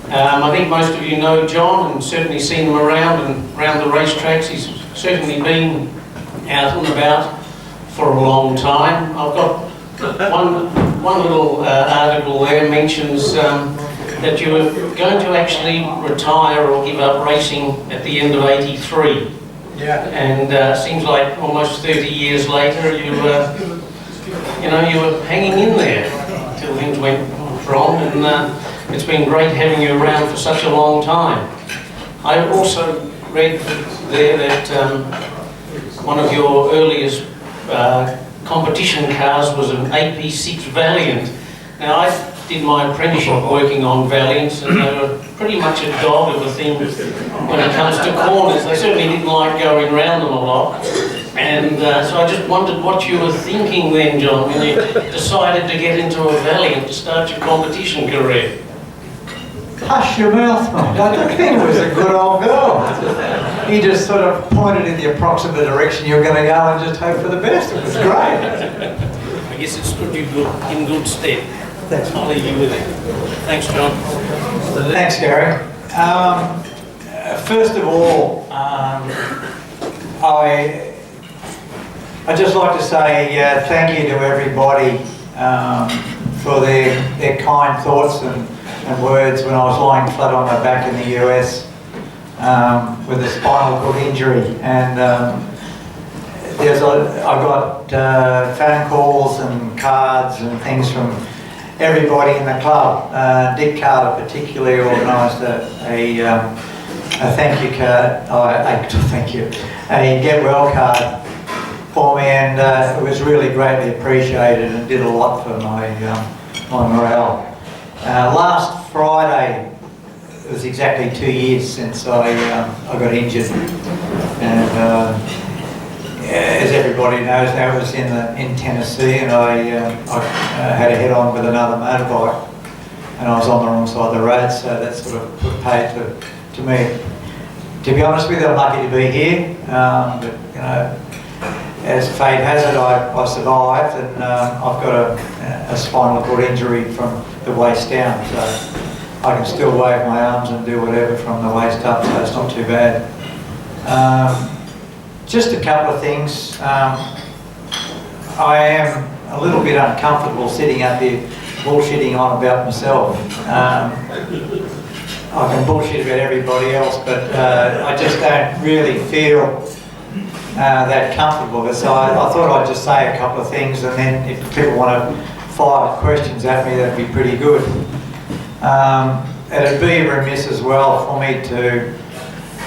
I think most of you know John and certainly seen him around the racetracks. He's certainly been out and about for a long time. I've got one little article there mentions that you were going to actually retire or give up racing at the end of '83. Yeah. And seems like almost 30 years later you were hanging in there till things went wrong, and it's been great having you around for such a long time. I also read there that one of your earliest competition cars was an AP6 Valiant. Now, I did my apprenticeship working on Valiants, and they were pretty much a dog of a thing when it comes to corners. They certainly didn't like going round them a lot. And so I just wondered what you were thinking then, John, when you decided to get into a Valiant to start your competition career. Hush your mouth, mate. I think it was a good old girl. He just sort of pointed in the approximate direction you were going to go and just hope for the best. It was great. I guess it stood you in good stead. Thanks. I'll leave you with it. Thanks, John. Thanks, Gary. First of all, I'd just like to say thank you to everybody for their kind thoughts and words when I was lying flat on my back in the US with a spinal cord injury. And I got phone calls and cards and things from everybody in the club. Dick Carter particularly organised a thank you card, a get well card for me, and it was really greatly appreciated and did a lot for my morale. Last Friday, it was exactly 2 years since I got injured, and as everybody knows now, it was in Tennessee, and I had a head-on with another motorbike, and I was on the wrong side of the road, so that sort of put paid to me. To be honest with you, I'm lucky to be here, but you know, as fate has it, I survived, and I've got a spinal cord injury from the waist down, so I can still wave my arms and do whatever from the waist up, so it's not too bad. Just a couple of things. I am a little bit uncomfortable sitting up here bullshitting on about myself. I can bullshit about everybody else, but I just don't really feel that comfortable. So I thought I'd just say a couple of things, and then if people want to fire questions at me, that'd be pretty good. It'd be remiss as well for me to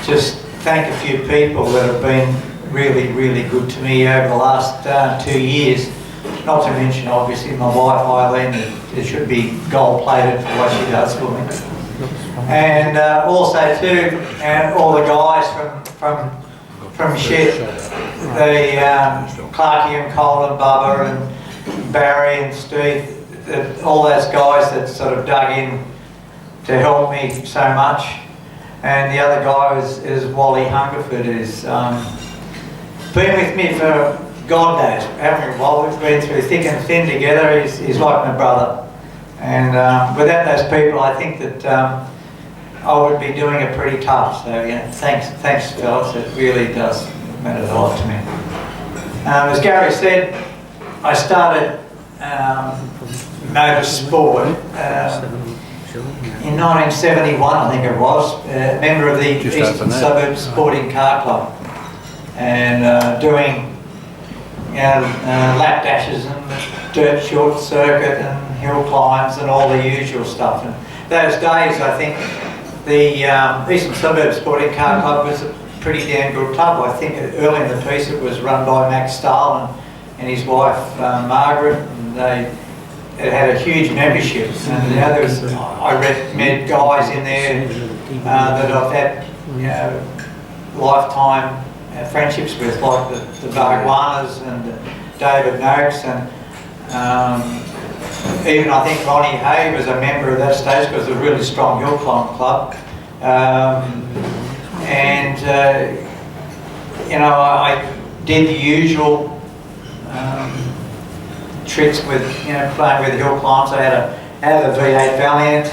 just thank a few people that have been really, really good to me over the last 2 years. Not to mention, obviously, my wife Eileen. It should be gold-plated for what she does for me. And also too, and all the guys from Shed, the Clarkie and Cole and Bubba and Barry and Steve, all those guys that sort of dug in to help me so much. And the other guy is Wally Hungerford, who's been with me for God knows, haven't we? Well, we've been through thick and thin together. He's like my brother. And without those people, I think that I would be doing it pretty tough. So yeah, thanks fellas. It really does matter a lot to me. As Gary said, I started motorsport in 1971, I think it was, member of the Eastern Suburbs Sporting Car Club, and doing lap dashes and dirt short circuit and hill climbs and all the usual stuff. And those days, I think the Eastern Suburbs Sporting Car Club was a pretty damn good club. I think early in the piece it was run by Max Stahl and his wife Margaret, and it had a huge membership. And I met guys in there that I've had lifetime friendships with, like the Barguanas and David Noakes, and even I think Ronnie Hay was a member of that stage because it was a really strong hill climb club. I did the usual tricks with playing with hill climbs. I had a V8 Valiant,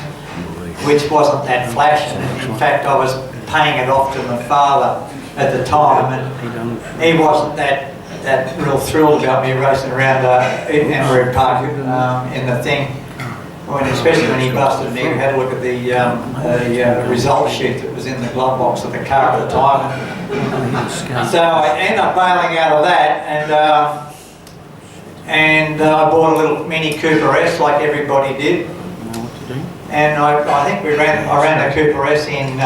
which wasn't that flash. And in fact, I was paying it off to my father at the time, and he wasn't that real thrilled about me racing around Emery Park in the thing. Especially when he busted me, we had a look at the result sheet that was in the glove box of the car at the time. So I ended up bailing out of that, and I bought a little Mini Cooper S like everybody did. And I think I ran the Cooper S in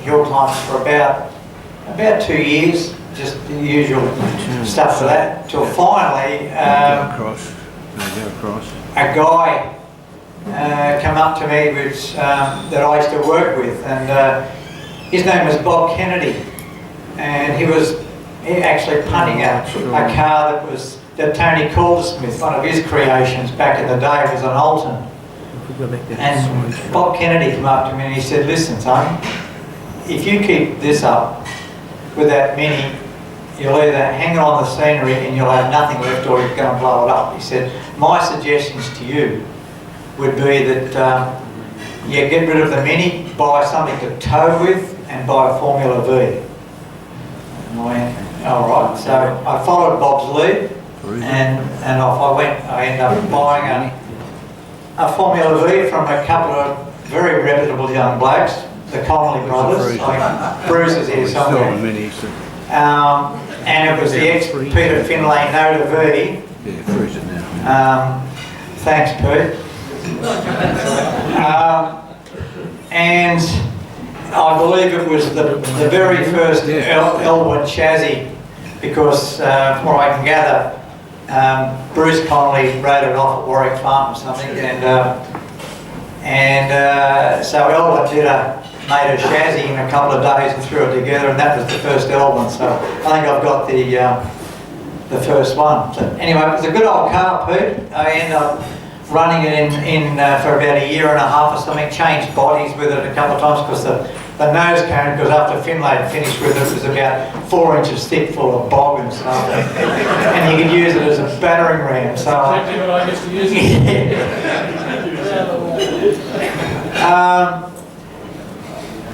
hill climbs for about 2 years, just the usual stuff for that, till finally a guy come up to me that I used to work with, and his name was Bob Kennedy, and he actually punting a car that Tony Caldersmith, one of his creations back in the day, was an Alton. And Bob Kennedy came up to me and he said, "Listen, son, if you keep this up with that Mini, you'll either hang on the scenery and you'll have nothing left, or you're going to blow it up." He said, "My suggestions to you would be that you get rid of the Mini, buy something to tow with, and buy a Formula V." And I went, "All right." So I followed Bob's lead, and off I went. I ended up buying a Formula V from a couple of very reputable young blokes, the Connolly brothers. Bruce is here somewhere. And it was the ex-Peter Finlay Nota V. Yeah, freeze it now. Thanks, Pete. And I believe it was the very first Elwood chassis, because from what I can gather, Bruce Connolly rode it off at Warwick Farm or something, and so Elwood made a chassis in a couple of days and threw it together, and that was the first Elwood. So I think I've got the first one. So anyway, it was a good old car, Pete. I ended up running it in for about a year and a half or something. Changed bodies with it a couple of times, because the nose cone, because after Finlay had finished with it, it was about 4 inches thick, full of bog and stuff, and you could use it as a battering ram. So exactly what I used to use it.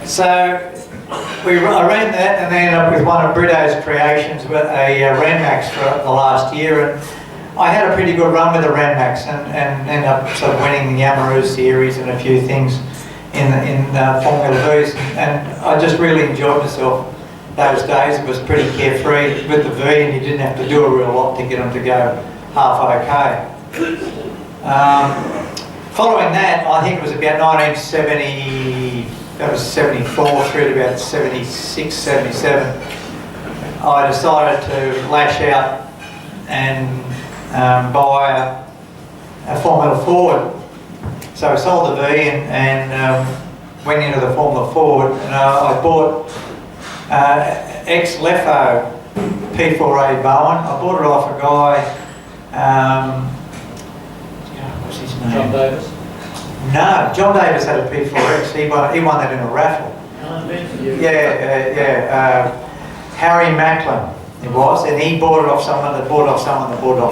So I ran that, and then ended up with one of Brito's creations, with a Ranmax for the last year, and I had a pretty good run with the Ranmax, and ended up sort of winning the Yamaroo series and a few things in Formula Vs, and I just really enjoyed myself those days. It was pretty carefree with the V, and you didn't have to do a real lot to get them to go half okay. Following that, I think it was about 1970, that was 74 through to about 76, 77, I decided to lash out and buy a Formula Ford. So I sold the V and went into the Formula Ford, and I bought ex-Lefo P4A Bowen. I bought it off a guy, what's his name? John Davis. No, John Davis had a P4X. He won that in a raffle. Harry Macklin it was, and he bought it off someone that bought it off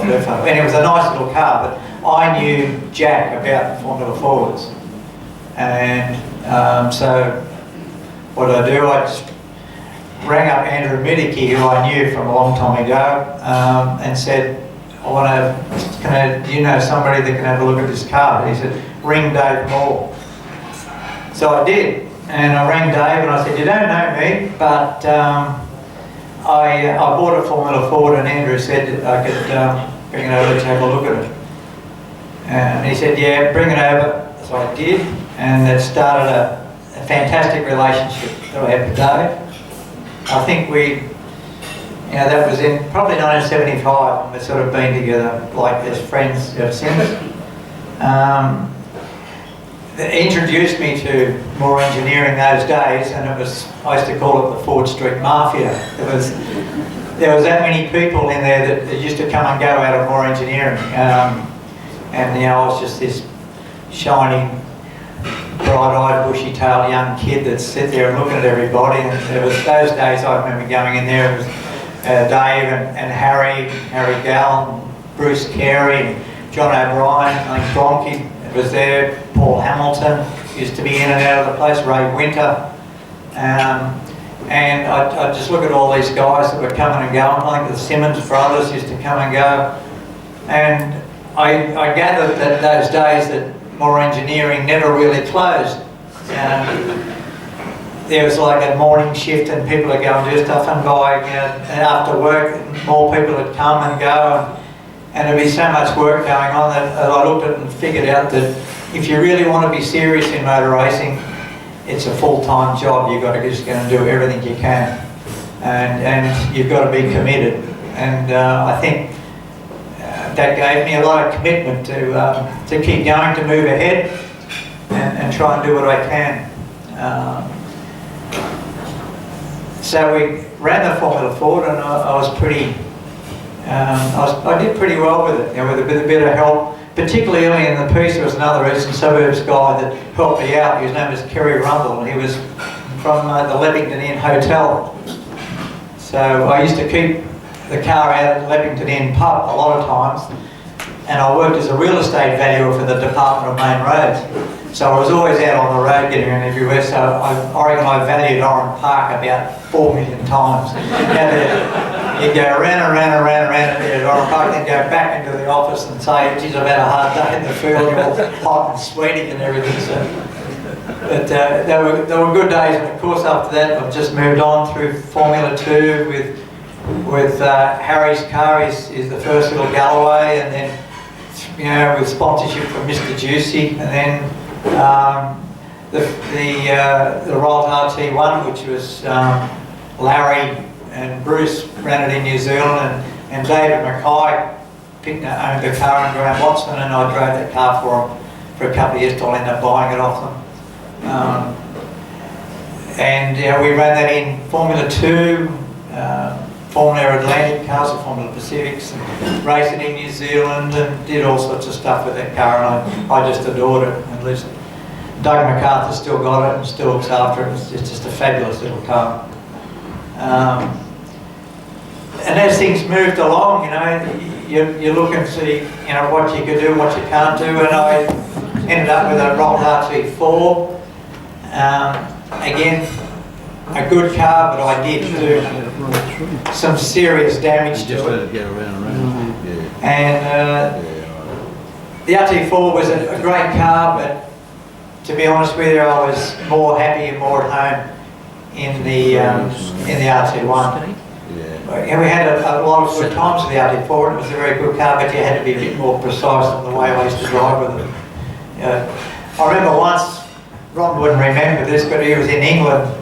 Lefo. And it was a nice little car, but I knew Jack about Formula Fords. And so what did I do? I just rang up Andrew Middeke, who I knew from a long time ago, and said, do you know somebody that can have a look at this car? And he said, ring Dave Moore. So I did, and I rang Dave and I said, you don't know me, but I bought a Formula Ford, and Andrew said I could bring it over to have a look at it. And he said, yeah, bring it over. So I did, and it started a fantastic relationship that I had with Dave. I think that was in probably 1975, and we've sort of been together like as friends ever since. They introduced me to Moore Engineering those days, and I used to call it the Ford Street Mafia. There was that many people in there that used to come and go out of Moore Engineering, and I was just this shiny, bright-eyed, bushy-tailed young kid that'd sit there and looking at everybody. And there was those days I remember going in there. It was Dave and Harry Gallen, Bruce Carey, and John O'Brien, I think Gronky was there, Paul Hamilton, used to be in and out of the place, Ray Winter. And I just look at all these guys that were coming and going. I think the Simmons brothers used to come and go. And I gathered that those days that Moore Engineering never really closed. There was like a morning shift and people would go and do stuff, and by and after work more people would come and go, and there'd be so much work going on that I looked at it and figured out that if you really want to be serious in motor racing, it's a full-time job. You've got to just go and do everything you can, and you've got to be committed. And I think that gave me a lot of commitment to keep going, to move ahead, and try and do what I can. So we ran the Formula Ford, and I was pretty. I did pretty well with it, with a bit of help. Particularly early in the piece, there was another Eastern Suburbs guy that helped me out. His name was Kerry Rundle, and he was from the Leppington Inn Hotel. So I used to keep the car out at the Leppington Inn pub a lot of times, and I worked as a real estate valuer for the Department of Main Roads. So I was always out on the road getting around everywhere, so I reckon I valued Oran Park about 4 million times. You go around at Oran Park, then go back into the office and say, geez, I've had a hard day in the field, you're all hot and sweaty and everything. So, but there were good days, and of course after that I've just moved on through Formula 2 with Harry's car is the first little Galloway, and then with sponsorship from Mr. Juicy, and then the Rolls RT1, which was Larry and Bruce ran it in New Zealand, and David Mackay owned the car, and Graham Watson, and I drove that car for him for a couple of years till I ended up buying it off them. And we ran that in Formula 2, Formula Atlantic cars, or Formula Pacifics, and raced it in New Zealand, and did all sorts of stuff with that car, and I just adored it. At least Doug MacArthur still got it and still looks after it. It's just a fabulous little car. And as things moved along, you look and see, what you could do, what you can't do, and I ended up with a Rolls RT4. Again, a good car, but I did do some serious damage to it. And the RT4 was a great car, but to be honest with you, I was more happy and more at home in the RT1. And we had a lot of good times with the RT4, and it was a very good car, but you had to be a bit more precise in the way I used to drive with it. I remember once, Ron wouldn't remember this, but he was in England,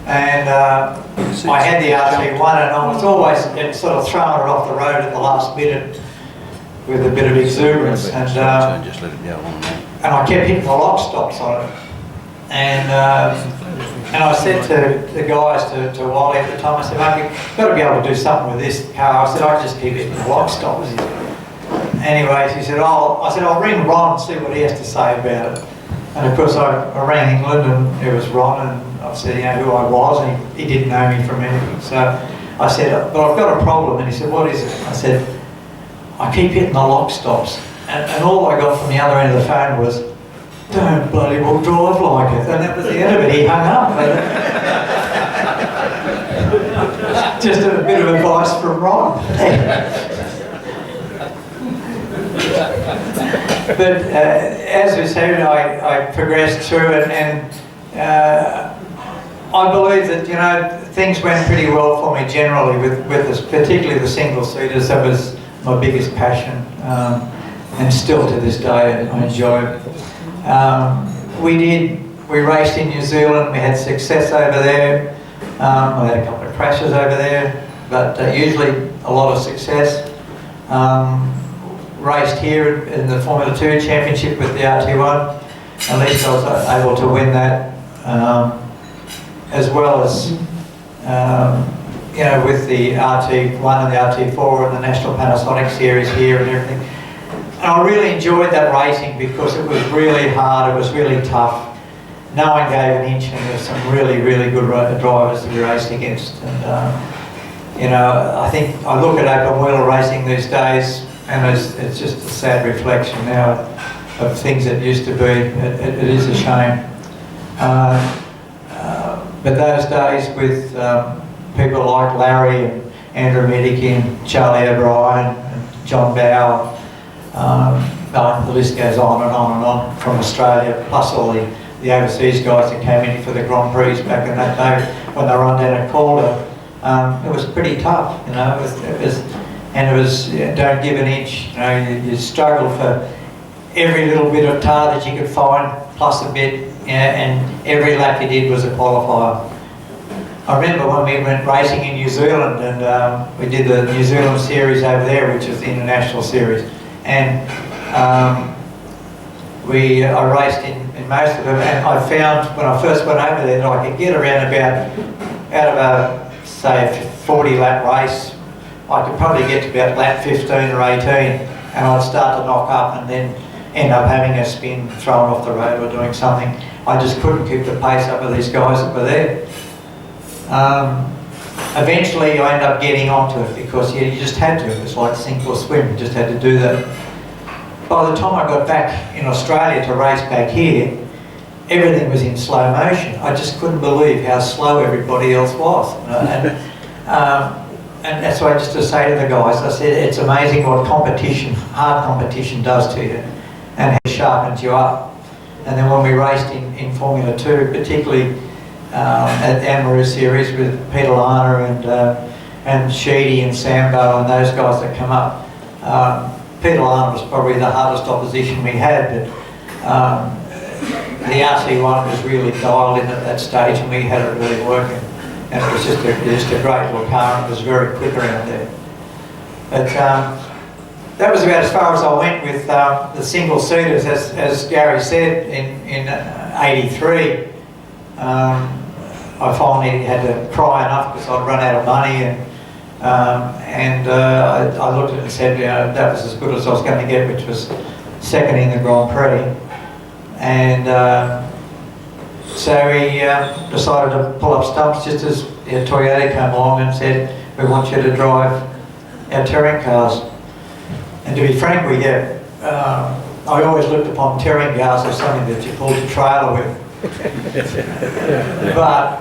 and I had the RT1, and I was always sort of throwing it off the road at the last minute with a bit of exuberance, and I kept hitting the lock stops on it. And I said to the guys, to Wally at the time, I said, mate, you've got to be able to do something with this car. I said, I just keep hitting the lock stops. Anyways, he said, I'll ring Ron and see what he has to say about it. And of course I rang England, and it was Ron, and I said, who I was, and he didn't know me from anything. So I said, but I've got a problem. And he said, what is it? I said, I keep hitting the lock stops. And all I got from the other end of the phone was, don't bloody well drive like it. And that was the end of it. He hung up. Just a bit of advice from Ron. But as we said, I progressed through it, and I believe that things went pretty well for me generally with this, particularly the single seaters. That was my biggest passion, and still to this day I enjoy it. We raced in New Zealand. We had success over there. I had a couple of crashes over there, but usually a lot of success. Raced here in the Formula 2 Championship with the RT1. At least I was able to win that, as well as with the RT1 and the RT4 and the National Panasonic Series here and everything. And I really enjoyed that racing because it was really hard, it was really tough. No one gave an inch, and there were some really, really good drivers that we raced against. And I think I look at open wheeler racing these days, and it's just a sad reflection now. of things that used to be. It is a shame. But those days with people like Larry and Andrew Medikin, Charlie O'Brien, and John Bower, the list goes on and on and on, from Australia, plus all the overseas guys that came in for the Grand Prix back in that day when they run down at Calder. It was pretty tough, you know. It was don't give an inch. You know, you struggled for every little bit of tar that you could find, plus a bit, and every lap you did was a qualifier. I remember when we went racing in New Zealand, and we did the New Zealand series over there, which is the international series, and I raced in most of them, and I found when I first went over there that I could get around about, out of a, say, 40 lap race, I could probably get to about lap 15 or 18, and I'd start to knock up and then end up having a spin, thrown off the road or doing something. I just couldn't keep the pace up with these guys that were there. Eventually I ended up getting onto it because you just had to. It was like sink or swim, you just had to do that. By the time I got back in Australia to race back here, everything was in slow motion. I just couldn't believe how slow everybody else was. You know? And that's why I just to say to the guys, I said, it's amazing what competition, hard competition does to you, and how it sharpens you up. And then when we raced in Formula 2, particularly at the Amaru series with Peter Lana and Sheedy and Sambo and those guys that come up, Peter Lana was probably the hardest opposition we had, but the RC1 was really dialed in at that stage, and we had it really working. And it was just a great little car, and it was very quick around there. But that was about as far as I went with the single-seaters. As Gary said, in '83, I finally had to cry enough because I'd run out of money, and I looked at it and said, you know, that was as good as I was going to get, which was second in the Grand Prix. And so we decided to pull up stumps just as Toyota came along and said, we want you to drive our touring cars. And to be frank with you, I always looked upon touring cars as something that you pulled a trailer with. But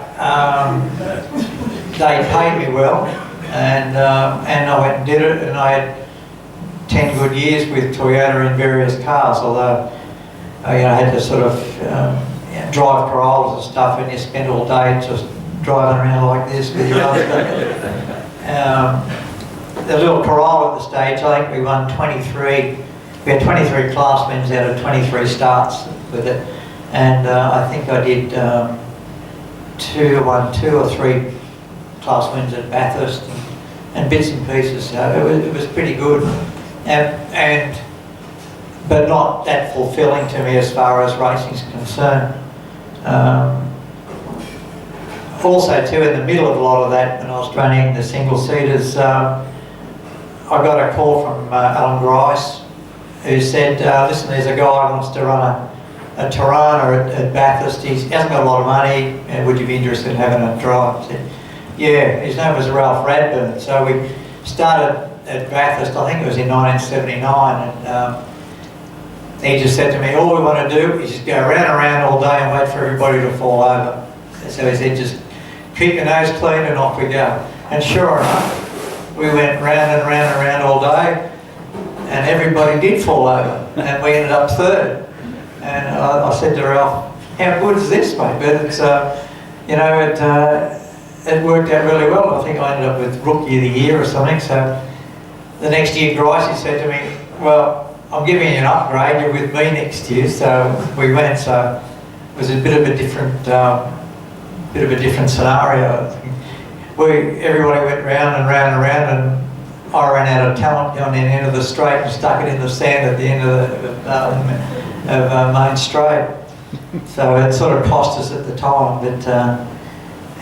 they paid me well, and I went and did it, and I had 10 good years with Toyota in various cars, although I had to sort of drive Corollas and stuff, and you spend all day just driving around like this with your other stuff. The little Corolla at the stage, I think we won 23, we had 23 class wins out of 23 starts with it, and I think I did two or three class wins at Bathurst and bits and pieces, so it was pretty good, but not that fulfilling to me as far as racing is concerned. Also too, in the middle of a lot of that, when I was running the single-seaters, I got a call from Alan Grice, who said, listen, there's a guy who wants to run a Tirana at Bathurst. He hasn't got a lot of money, and would you be interested in having a drive? I said, yeah, his name was Ralph Radburn. So we started at Bathurst, I think it was in 1979, and he just said to me, all we want to do is just go round and round all day and wait for everybody to fall over. And so he said, just keep your nose clean and off we go. And sure enough, we went round and round and round all day, and everybody did fall over, and we ended up third. And I said to Ralph, how good is this, mate? But it's, it worked out really well. I think I ended up with Rookie of the Year or something. So the next year, Gricey said to me, well, I'm giving you an upgrade, you're with me next year. So we went, so it was a bit of a different scenario. Everybody went round and round and round, and I ran out of talent on the end of the straight and stuck it in the sand at the end of Main Straight. So it sort of cost us at the time, but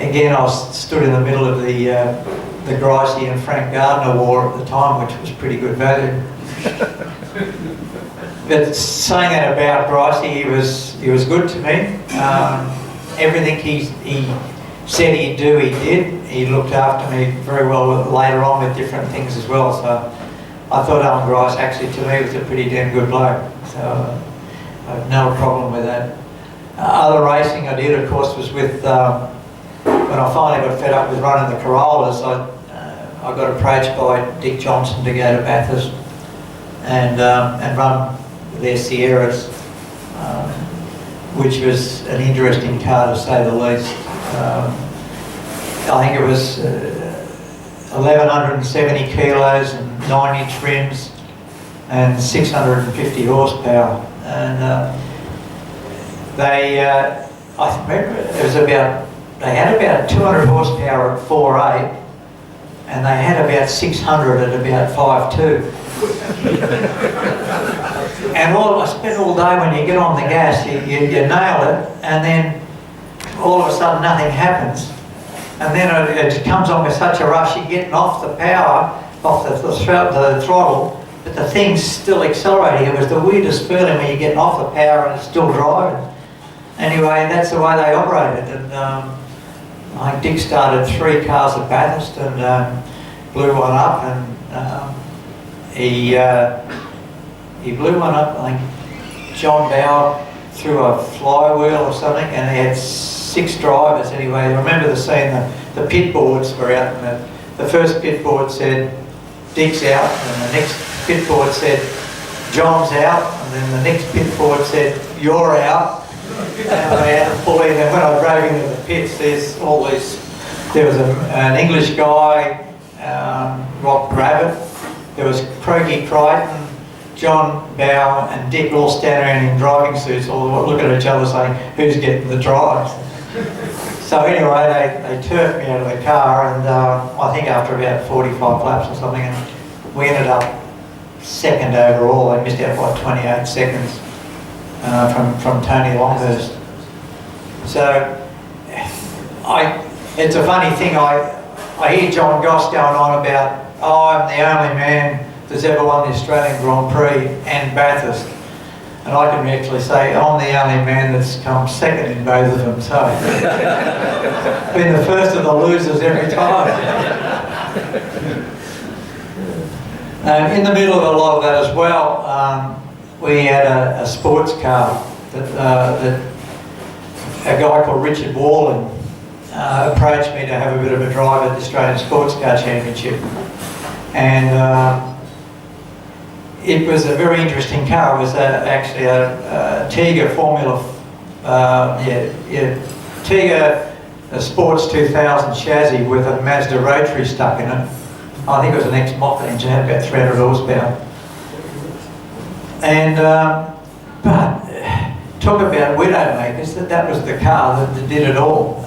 again, I stood in the middle of the Gricey and Frank Gardner war at the time, which was pretty good value. But saying that about Gricey, he was good to me. Everything he said he'd do, he did. He looked after me very well later on with different things as well. So I thought Alan Grice actually to me was a pretty damn good bloke. So I've no problem with that. Other racing I did, of course, was with, when I finally got fed up with running the Corollas, I got approached by Dick Johnson to go to Bathurst and run their Sierras, which was an interesting car to say the least. I think it was 1,170 kilos and 9-inch rims and 650 horsepower. And I remember it was about, they had about 200 horsepower at 4.8 and they had about 600 at about 5.2. And I spent all day when you get on the gas, you nail it, and then all of a sudden nothing happens. And then it comes on with such a rush, you're getting off the power, off the throttle, but the thing's still accelerating. It was the weirdest feeling when you're getting off the power and it's still driving. Anyway, that's the way they operated. And I think Dick started 3 cars at Bathurst and blew one up, and he blew one up. I think John Bower threw a flywheel or something, and he had 6 drivers anyway. I remember the pit boards were out, and the first pit board said Dick's out, and the next pit board said John's out, and then the next pit board said you're out. And they had to pull in, and when I drove into the pits, there was an English guy, Rob Gravitt, there was Craigie Crichton, John Bower and Dick all standing around in driving suits, all looking at each other saying, who's getting the drives? So anyway, they turfed me out of the car, and I think after about 45 laps or something, and we ended up second overall. They missed out by 28 seconds from Tony Longhurst. So it's a funny thing, I hear John Goss going on about, I'm the only man that's ever won the Australian Grand Prix and Bathurst. And I can actually say I'm the only man that's come second in both of them. So been the first of the losers every time. In the middle of a lot of that as well, we had a sports car that a guy called Richard Warland approached me to have a bit of a drive at the Australian Sports Car Championship. And it was a very interesting car. It was actually a Tiga Formula, Tiga Sports 2000 chassis with a Mazda rotary stuck in it. I think it was an ex-Moffat engine, had about 300 horsepower. And, but talk about widowmakers, that was the car that did it all.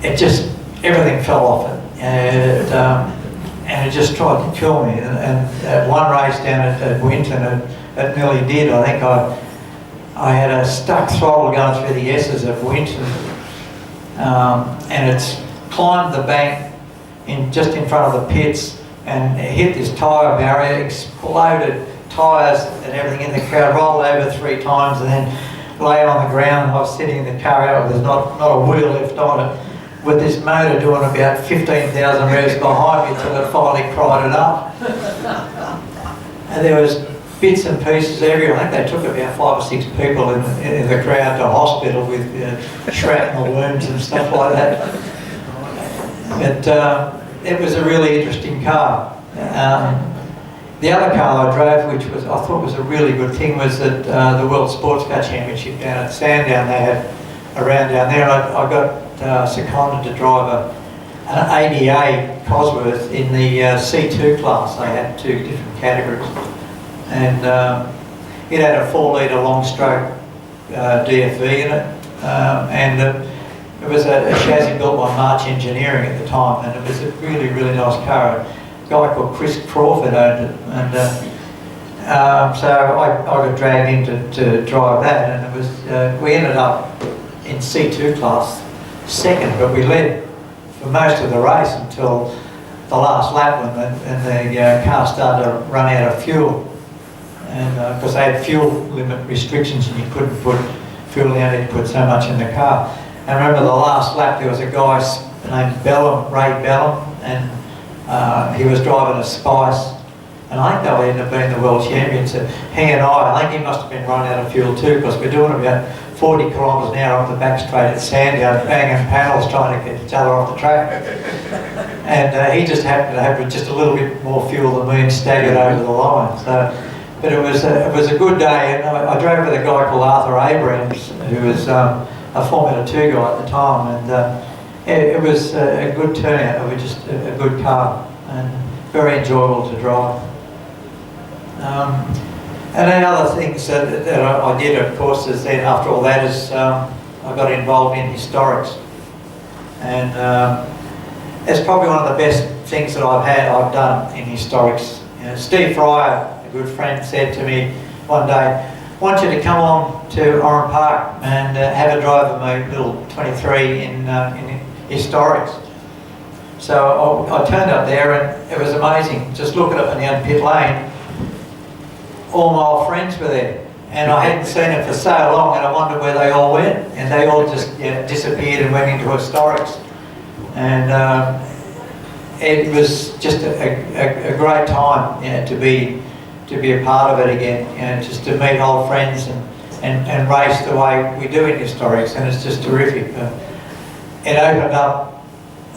It just, everything fell off it. And it just tried to kill me. And at one race down at Winton, it nearly did. I think I had a stuck throttle going through the S's of Winton, and it's climbed the bank just in front of the pits and hit this tyre barrier, exploded tyres and everything in the crowd, rolled over 3 times and then lay on the ground. I was sitting in the car out, there's not a wheel left on it, with this motor doing about 15,000 revs behind me until it finally cried it up. And there was bits and pieces everywhere. I think they took about 5 or 6 people in the crowd to hospital with shrapnel wounds and stuff like that. But it was a really interesting car. The other car I drove, which I thought was a really good thing, was at the World Sports Car Championship down at Sandown. They had a round down there, and I got seconded to drive an ADA Cosworth in the C2 class. They had 2 different categories. And it had a 4-litre long stroke DFV in it. And it was a chassis built by March Engineering at the time, and it was a really, really nice car. A guy called Chris Crawford owned it. And so I got dragged in to drive that, and it was we ended up in C2 class second, but we led for most of the race until the last lap when the car started to run out of fuel, and because they had fuel limit restrictions and you couldn't put fuel in, you put so much in the car. And I remember the last lap there was a guy named Bellum, Ray Bellum, and he was driving a Spice, And I think they'll end up being the world champions. And he and I think he must have been running out of fuel too, because we're doing about 40 kilometres an hour up the back straight at Sandown, banging panels trying to get each other off the track. And he just happened to have just a little bit more fuel than me and staggered over the line. So, but it was a good day, and I drove with a guy called Arthur Abrams, who was a Formula 2 guy at the time, and it was a good turnout. It was just a good car and very enjoyable to drive. And the other things that I did, of course, is then after all that is I got involved in historics, and it's probably one of the best things that I've done in historics. You know, Steve Fryer, a good friend, said to me one day, "I want you to come on to Oran Park and have a drive of my little 23 in historics." So I turned up there, and it was amazing. Just looking up and down Pit Lane, all my old friends were there, and I hadn't seen them for so long, and I wondered where they all went, and they all just disappeared and went into historics. And it was just a great time, to be a part of it again, just to meet old friends and race the way we do in historics, and it's just terrific. It opened up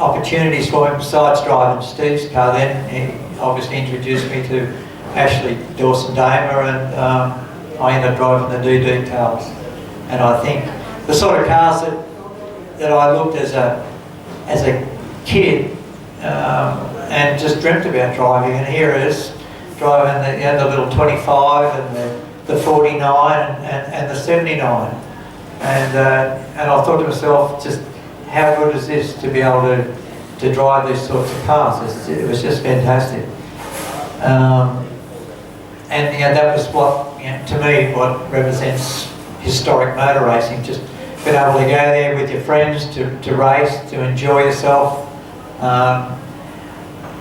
opportunities for me besides driving Steve's car. Then he obviously introduced me to Ashley Dawson-Damer, and I ended up driving the D Details. And I think the sort of cars that I looked as a kid and just dreamt about driving, and here it is, driving the little 25 and the 49 and the 79. And I thought to myself, just how good is this to be able to drive these sorts of cars? It was just fantastic. And that was what, to me, what represents historic motor racing. Just being able to go there with your friends to race, to enjoy yourself,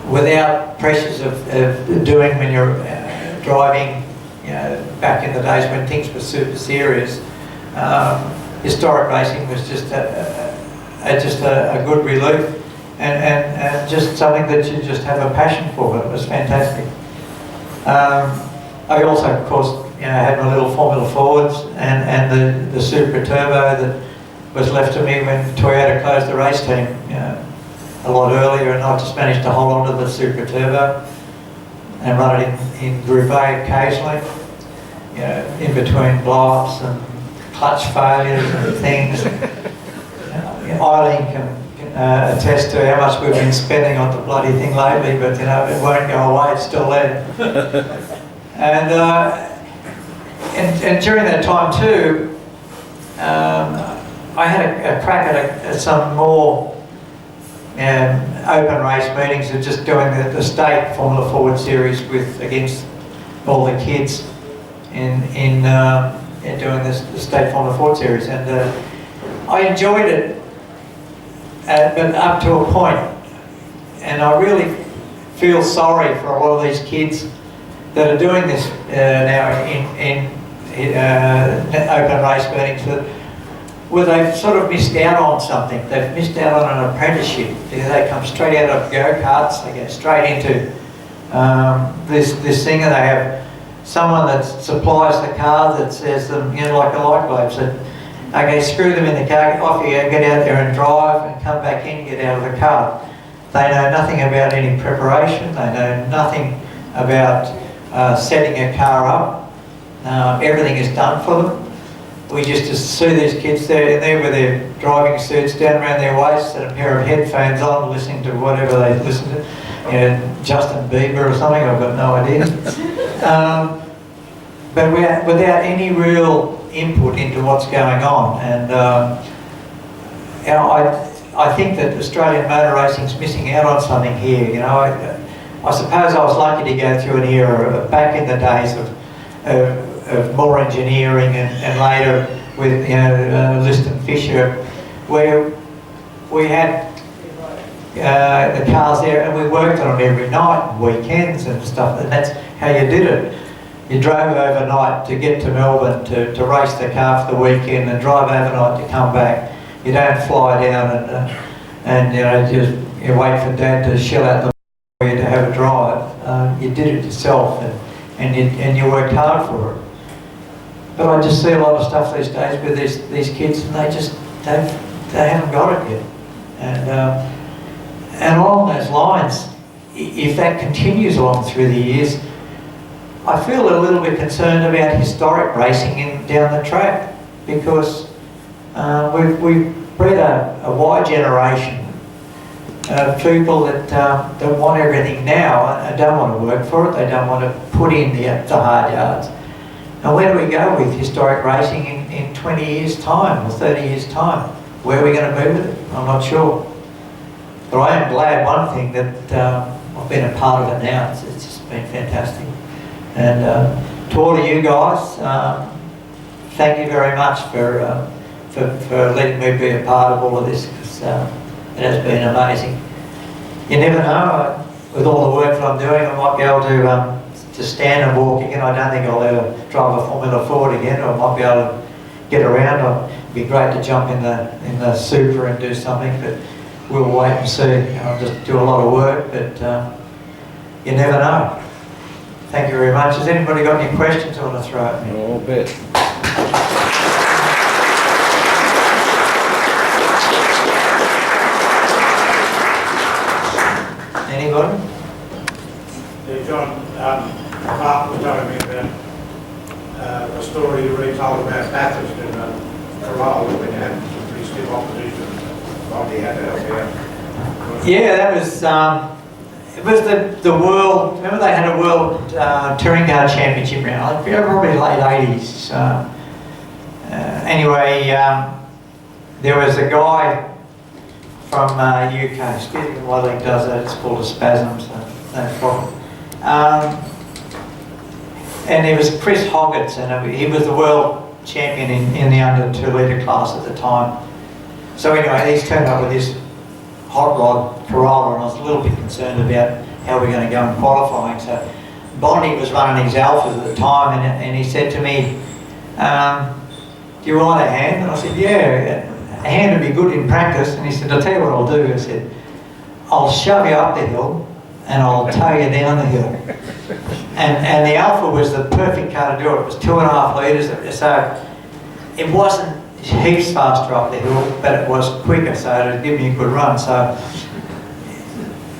without pressures of doing when you're driving. Back in the days when things were super serious, historic racing was just a good relief, and just something that you just have a passion for. It was fantastic. I also, of course, had my little Formula Fords and the Super Turbo that was left to me when Toyota closed the race team a lot earlier, and I just managed to hold on to the Super Turbo and run it in Group A occasionally, in between blow-ups and clutch failures and things. Eileen can attest to how much we've been spending on the bloody thing lately, but it won't go away, it's still there. And during that time too, I had a crack at some more open race meetings of just doing the state Formula Forward series against all the kids in doing the state Formula Forward series, and I enjoyed it, but up to a point. And I really feel sorry for a lot of these kids that are doing this now in open race meetings, where they've sort of missed out on something. They've missed out on an apprenticeship. They come straight out of go-karts, they get straight into this thing, and they have someone that supplies the car that says them, like a light bulb, said, okay, screw them in the car, off you go, get out there and drive, and come back in, get out of the car. They know nothing about any preparation, they know nothing about setting a car up. Everything is done for them. We just see these kids there with their driving suits down around their waists and a pair of headphones on, listening to whatever they listen to, Justin Bieber or something, I've got no idea. But without any real input into what's going on. And I think that Australian motor racing is missing out on something here. I suppose I was lucky to go through an era back in the days of more engineering and later with Liston Fisher, where we had the cars there and we worked on them every night and weekends and stuff, and that's how you did it. You drove overnight to get to Melbourne to race the car for the weekend and drive overnight to come back. You don't fly down and just you wait for Dad to shell out the for you to have a drive. you did it yourself and you worked hard for it. But I just see a lot of stuff these days with these kids, and they haven't got it yet. And along those lines, if that continues along through the years, I feel a little bit concerned about historic racing down the track, because we've bred a wide generation of people that want everything now and don't want to work for it. They don't want to put in the hard yards. And where do we go with historic racing in 20 years' time or 30 years' time? Where are we going to be with it? I'm not sure. But I am glad, one thing, that I've been a part of it now. It's just been fantastic. And to all of you guys, thank you very much for letting me be a part of all of this, because it has been amazing. You never know, with all the work that I'm doing, I might be able to stand and walk again. I don't think I'll ever drive a Formula Ford again, or I might be able to get around. It'd be great to jump in the Supra and do something, but we'll wait and see. I'll just do a lot of work, but you never know. Thank you very much. Has anybody got any questions they want to throw at me? I'll bet. Anybody? Yeah, John, Mark was telling me about a story you retold about Bathurst and Corral when you had some pretty stiff opposition. Rodney had to help out. Yeah, that was it was the world. Remember they had a world touring car championship round, probably late 80s. Anyway, there was a guy from UK. Excuse me while he does that. It's called a spasm, so no problem. And it was Chris Hoggets, and he was the world champion in the under 2 litre class at the time. So anyway, he's turned up with this hot rod Corolla, and I was a little bit concerned about how we're going to go in qualifying. So Bondi was running his Alphas at the time, and he said to me, do you want a hand? And I said, yeah, a hand would be good in practice. And he said, I'll tell you what I'll do. He said, I'll shove you up the hill and I'll tow you down the hill. And the Alpha was the perfect car to do it. It was 2.5 litres, so it wasn't heaps faster up the hill, but it was quicker, so it would give me a good run. So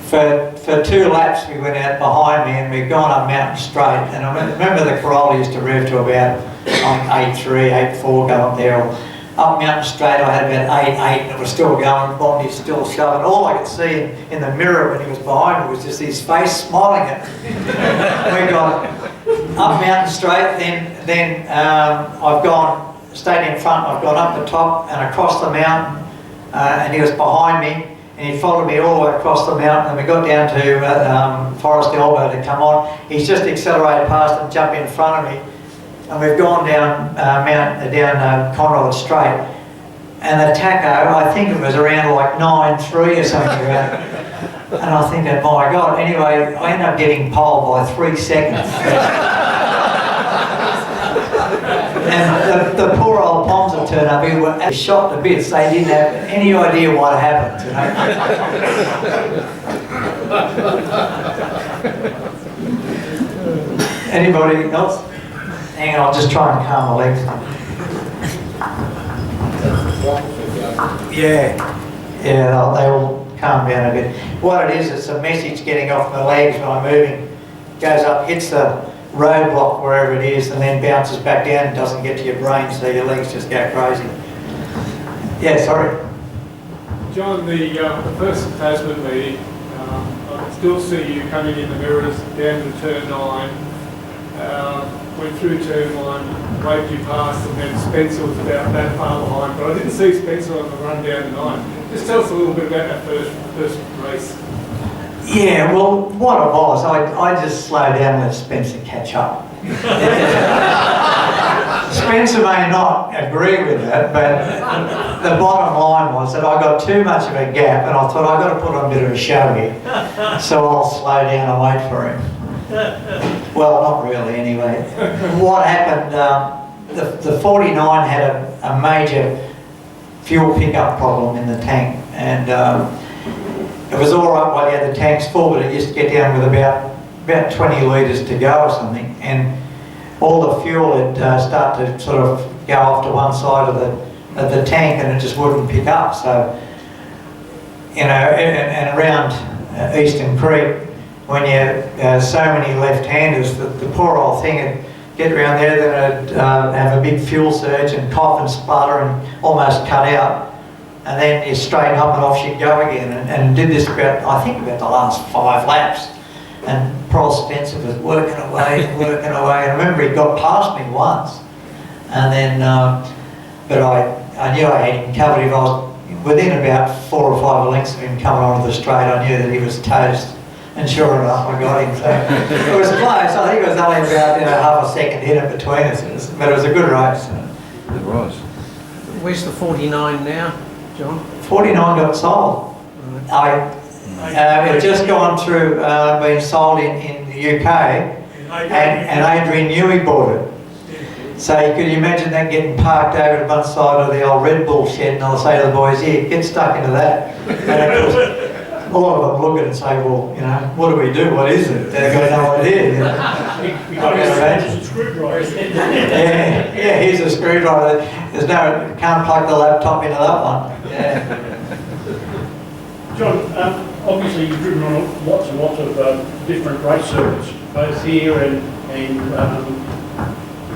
for 2 laps we went out behind me, and we'd gone up Mountain Straight, and I remember the Corolla used to rev to about 8.3, 8.4 going there. Up Mountain Straight I had about 8.8 and it was still going, Bondi's still shoving. All I could see in the mirror when he was behind me was just his face smiling at me. We got up Mountain Straight, then I've stayed in front, I've gone up the top and across the mountain, and he was behind me, and he followed me all the way across the mountain, and we got down to Forest Elbow to come on. He's just accelerated past and jumped in front of me. And we've gone down Conrod Straight, and the tacho, I think it was around like 9.3 or something around. And I think, oh my God. Anyway, I ended up getting pole by 3 seconds. And the poor old Poms that turned up here were shot to bits. They didn't have any idea what happened, you know. Anybody else? Hang on, I'll just try and calm my legs. Yeah, they will calm down a bit. What it is, it's a message getting off my legs when I'm moving. Goes up, hits the roadblock wherever it is, and then bounces back down and doesn't get to your brain, so your legs just go crazy. Yeah, sorry. John, the first Tasman meeting, I can still see you coming in the mirrors down to turn 9. Went through turn 1, waved you past, and then Spencer was about that far behind. But I didn't see Spencer on the run down to 9. Just tell us a little bit about that first race. Yeah, well, what it was, I just slowed down and let Spencer catch up. Spencer may not agree with it, but the bottom line was that I got too much of a gap, and I thought I've got to put on a bit of a show here, so I'll slow down and wait for him. Well, not really anyway. What happened, the 49 had a major fuel pickup problem in the tank, and it was all right while you had the tanks full, but it used to get down with about about 20 litres to go or something, and all the fuel would start to sort of go off to one side of the tank, and it just wouldn't pick up. So, you know, and around Eastern Creek, when you so many left-handers, the poor old thing would get around there, then it'd have a big fuel surge and cough and splutter and almost cut out, and then you straighten up and off she'd go again, and did this about, I think, about the last 5 laps. And Pearl Spencer was working away, and I remember he got past me once, and then, but I knew I had him covered. If I was within about 4 or 5 lengths of him coming onto the straight, I knew that he was toast. And sure enough, I got him. So it was close. I think it was only about half a second hit in between us, but it was a good race. It was. Where's the 49 now, John? 49 got sold. It had just gone through being sold in the UK, and Adrian Newey bought it. So you could imagine that getting parked over to one side of the old Red Bull shed, and I'll say to the boys, "Here, get stuck into that." And of course, all of them look at it and say, "Well, you know, what do we do? What is it?" They've got no idea. You know? Yeah, here's a screwdriver. There's can't plug the laptop into that one. Yeah. John, obviously you've driven on lots and lots of different race circuits, both here and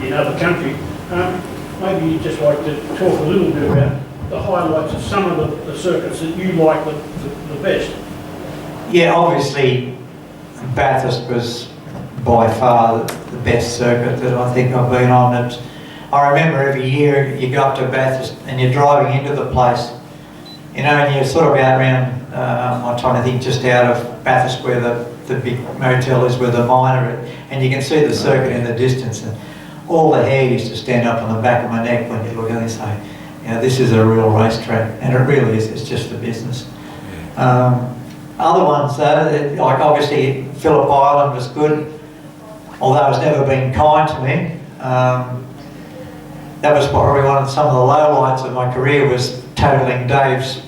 in other countries. Maybe you'd just like to talk a little bit about the highlights of some of the circuits that you like the best. Yeah, obviously Bathurst was by far the best circuit that I think I've been on. I remember every year you go up to Bathurst and you're driving into the place, you know, and you're sort of out around, I'm trying to think, just out of Bathurst where the big motel is, where the mine are, and you can see the circuit in the distance, and all the hair used to stand up on the back of my neck when you look at it and say, you know, this is a real racetrack, and it really is. It's just a business. Other ones, like obviously Phillip Island was good, although it's never been kind to me. That was probably one of some of the lowlights of my career, was totaling Dave's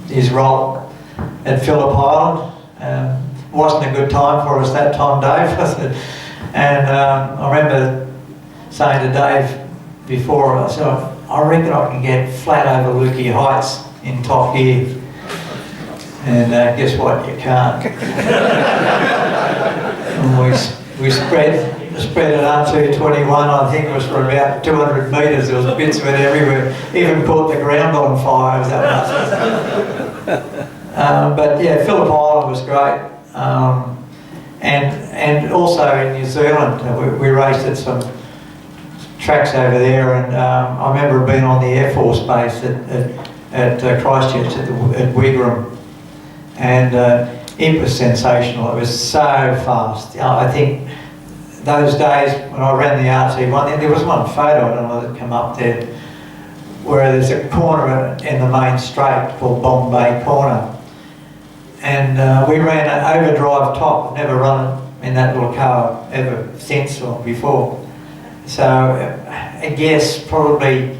his role at Phillip Island. Wasn't a good time for us that time, Dave. And I remember saying to Dave before, I said, I reckon I can get flat over Lukey Heights in top gear. And guess what? You can't. And we spread it R221, I think it was for about 200 metres. There was bits of it everywhere. Even caught the ground on fire. It was that much. But yeah, Phillip Island was great. And also in New Zealand, we raced at some tracks over there, and I remember being on the Air Force base at Christchurch at Wigram, and it was sensational. It was so fast. I think those days when I ran the RT1, there was one photo, I don't know that come up there, where there's a corner in the main straight called Bombay Corner. And we ran an overdrive top. I've never run in that little car ever since or before. So I guess probably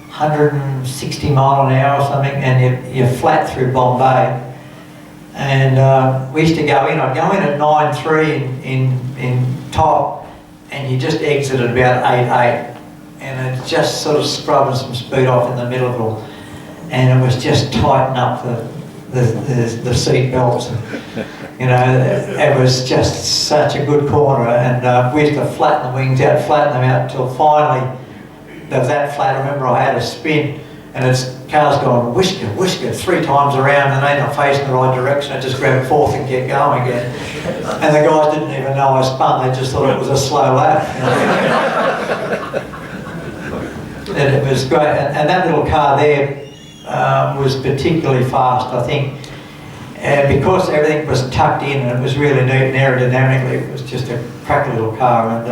160 mile an hour or something, and you're flat through Bombay. And we used to go in, I'd go in at 9.3 in top, and you just exit at about 8.8. And it's just sort of scrubbing some speed off in the middle of it all. And it was just tighten up the seat belts. You know, it was just such a good corner, and we used to flatten the wings out, flatten them out until finally they was that flat. I remember I had a spin, and its car's gone whisker, whisker 3 times around, and they're not facing the right direction. I just grabbed fourth and get going again. And the guys didn't even know I spun, they just thought it was a slow lap. You know? And it was great, and that little car there was particularly fast, I think. And because everything was tucked in and it was really neat and aerodynamically, it was just a crack little car, and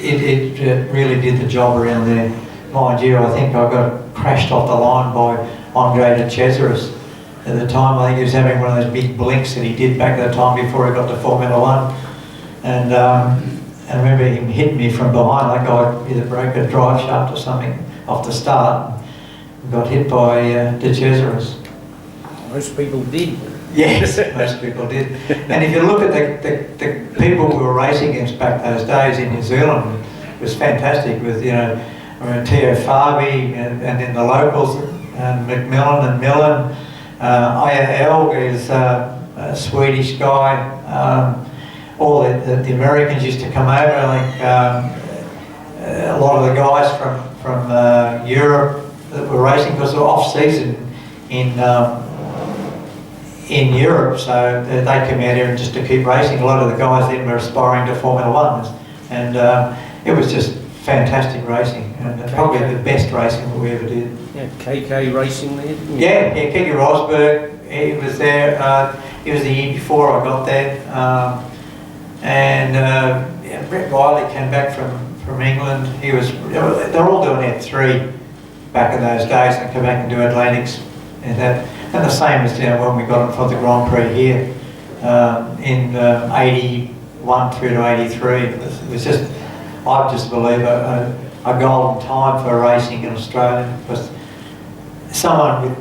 it really did the job around there. Mind you, I think I got crashed off the line by Andre de Cesaris at the time. I think he was having one of those big blinks that he did back at the time before he got to Formula One. And I remember him hitting me from behind, like I either broke a drive shaft or something off the start. Got hit by De Cesaris. Most people did. Yes, most people did. And if you look at the people we were racing against back those days in New Zealand, it was fantastic with, you know, Teo Fabi and then the locals, McMillan and Millen. Aya Elg is a Swedish guy. All the Americans used to come over, like a lot of the guys from Europe that were racing, because they were off season in Europe, so they come out here and just to keep racing. A lot of the guys then were aspiring to Formula One, and it was just fantastic racing, and probably the best racing that we ever did. Yeah, KK racing there, didn't you? Yeah, Keke Rosberg, he was there. He was the year before I got there, and yeah, Brett Riley came back from England. He was. They're all doing F3 back in those days, and come back and do Atlantics and that. And the same as, you know, when we got it for the Grand Prix here in 81 through to 83. It was just, I just believe, a golden time for racing in Australia, because someone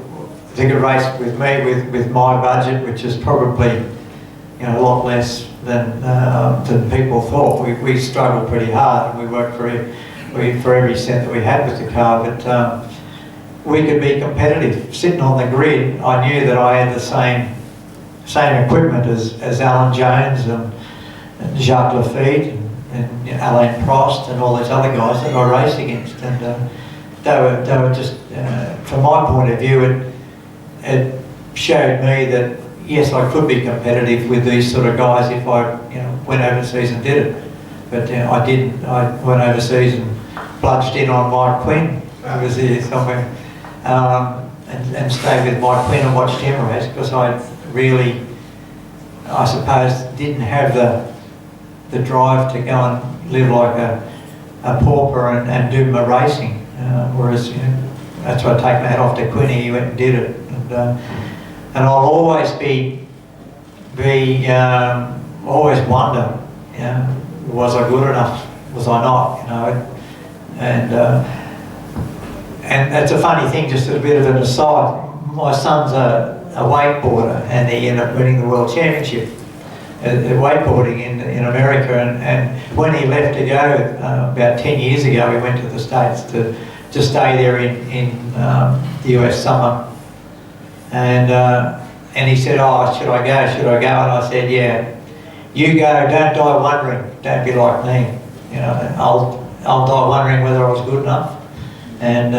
that could race with me with my budget, which is probably, you know, a lot less than people thought. We struggled pretty hard, and we worked for every cent that we had with the car, but we could be competitive. Sitting on the grid, I knew that I had the same equipment as Alan Jones and Jacques Lafitte and you know, Alain Prost and all those other guys that I raced against, and they were just, from my point of view, it showed me that yes, I could be competitive with these sort of guys if I, you know, went overseas and did it. But I didn't. I went overseas and plunged in on Mike Quinn. He was here somewhere. And stayed with Mike Quinn and watched him race, because I really, I suppose, didn't have the drive to go and live like a pauper and do my racing. Whereas, you know, that's why I take my hat off to Quinny. He went and did it, and I'll always always wonder, you know, was I good enough? Was I not? You know, and it's a funny thing, just a bit of an aside. My son's a wakeboarder, and he ended up winning the world championship at wakeboarding in America. And when he left to go, about 10 years ago, he went to the States to stay there in the US summer. And he said, "Oh, should I go? Should I go?" And I said, "Yeah, you go. Don't die wondering. Don't be like me. You know, I'll die wondering whether I was good enough." And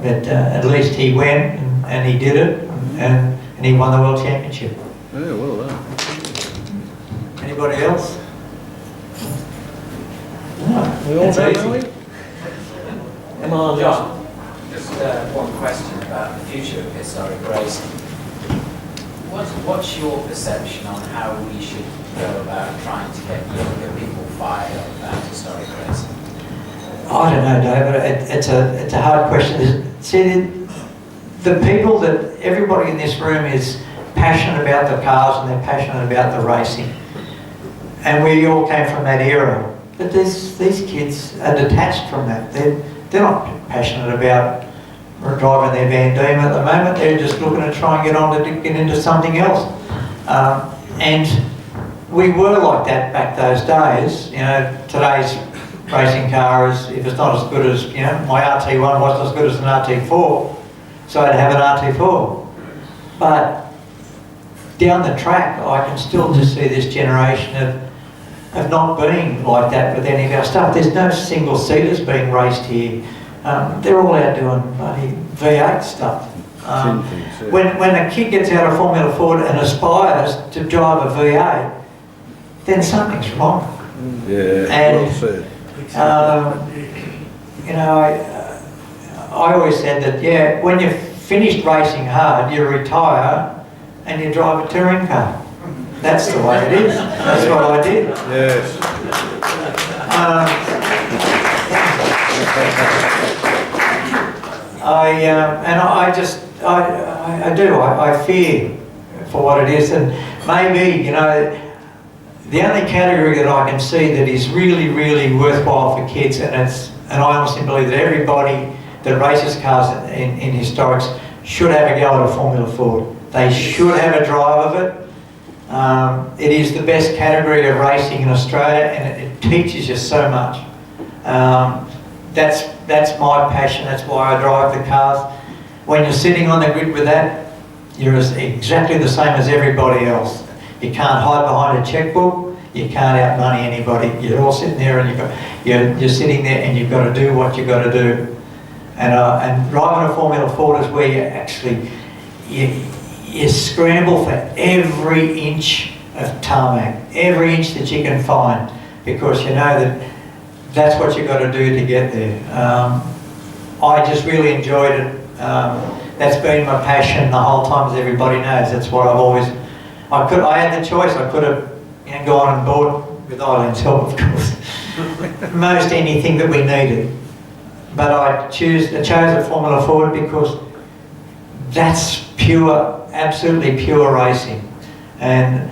but at least he went and he did it, and he won the world championship. Yeah, well done. Anybody else? No, We all it's done, easy. are we? Come on, John, just one question about the future of historic racing. What's your perception on how we should go about trying to get younger people fired up about historic racing? I don't know, David. It's a hard question. See, the people that everybody in this room is passionate about the cars, and they're passionate about the racing, and we all came from that era. But these kids are detached from that. They're not passionate about driving their Van Diem at the moment. They're just looking to try and get into something else. And we were like that back those days. You know, today's racing car is, if it's not as good as, you know, my RT1 wasn't as good as an RT4, so I'd have an RT4. But down the track, I can still just see this generation of not being like that with any of our stuff. There's no single seaters being raced here. They're all out doing bloody V8 stuff. When a kid gets out of Formula Ford and aspires to drive a V8, then something's wrong. Yeah, And, well said. You know, I always said that, yeah, when you've finished racing hard, you retire and you drive a touring car. That's the way it is. That's what I did. Yes. I fear for what it is, and maybe, you know, the only category that I can see that is really, really worthwhile for kids, and I honestly believe that everybody that races cars in historics should have a go at a Formula Ford. They should have a drive of it. It is the best category of racing in Australia, and it teaches you so much. That's my passion. That's why I drive the cars. When you're sitting on the grid with that, you're exactly the same as everybody else. You can't hide behind a checkbook. You can't outmoney anybody. You're all sitting there, and you're sitting there, and you've got to do what you've got to do. And driving a Formula Ford is where you actually you scramble for every inch of tarmac, every inch that you can find, because you know that that's what you've got to do to get there. I just really enjoyed it. That's been my passion the whole time, as everybody knows. That's what I've always. I had the choice. I could have gone on board with Eileen's help, of course. Most anything that we needed, but I chose a Formula Ford because that's pure, absolutely pure racing, and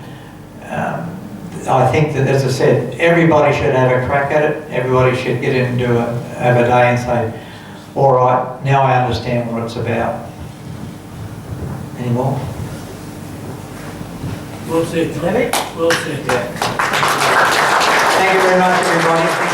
I think that, as I said, everybody should have a crack at it. Everybody should get in and have a day and say, all right, now I understand what it's about. Any more? Well said, David. Well said. Thank you very much, everybody.